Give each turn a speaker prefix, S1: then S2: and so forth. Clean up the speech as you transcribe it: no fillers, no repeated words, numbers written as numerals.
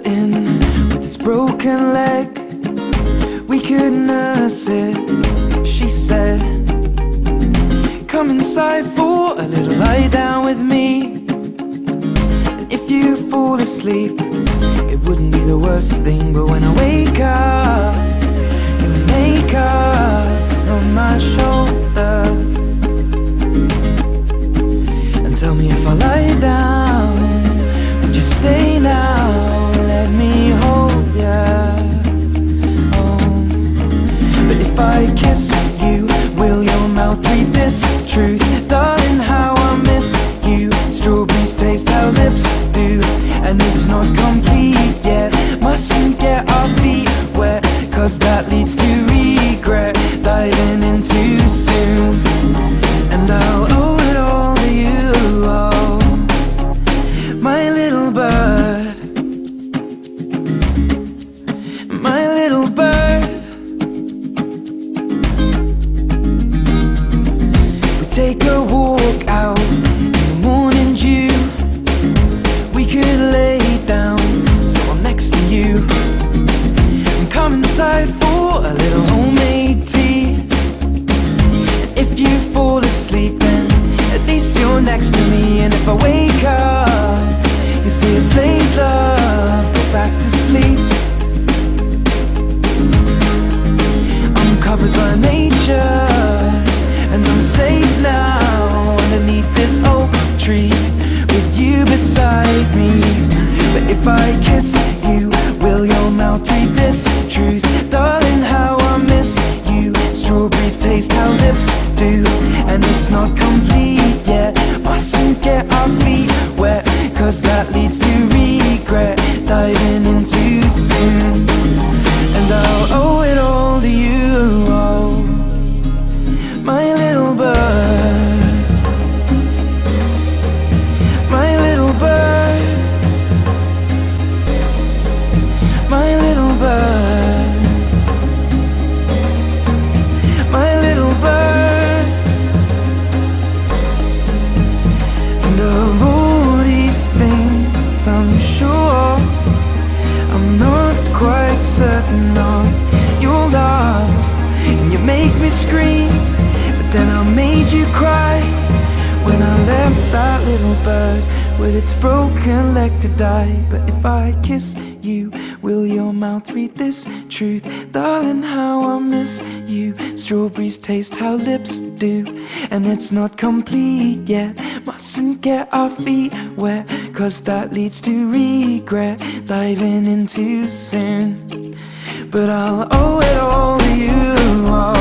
S1: in with its broken leg. We could nurse it, she said. Come inside for a little lie down with me. And if you fall asleep, it wouldn't be the worst thing. But when I wake up, your makeup's on my shoulder. And tell me if I lie down, would you stay now? Let me hold ya. But if I kiss you, will your mouth read this truth? Darling, how I miss you. Strawberries taste how lips do, and it's not complete yet. Mustn't get our feet wet, cause that leads to regret. Diving in too soon, and I'll owe it all to you, oh, my little bird, my little bird. Take a walk out in the morning dew. We could lay down so I'm next to you, and come inside for a little homemade tea. And if you fall asleep, then at least you're next to me. And if I wake up, you say it's late, love, go back to sleep. I'm covered by nature, and I'm safe now underneath this oak tree with you beside me. But if I kiss you, will your mouth read this truth? Darling, how I miss you. Strawberries taste how lips do, and it's not complete yet. Mustn't get our feet wet, cause that leads to regret. Diving in too soon, and I'll owe it all to you, oh, my little bird, my little bird, my little bird, my little bird. And of all these things, I'm sure I'm not quite certain of your love. And you make me scream, then I made you cry when I left that little bird with its broken leg to die. But if I kiss you, will your mouth read this truth? Darling, how I miss you. Strawberries taste how lips do, and it's not complete yet. Mustn't get our feet wet, cause that leads to regret. Diving in too soon, but I'll owe it all to you, oh.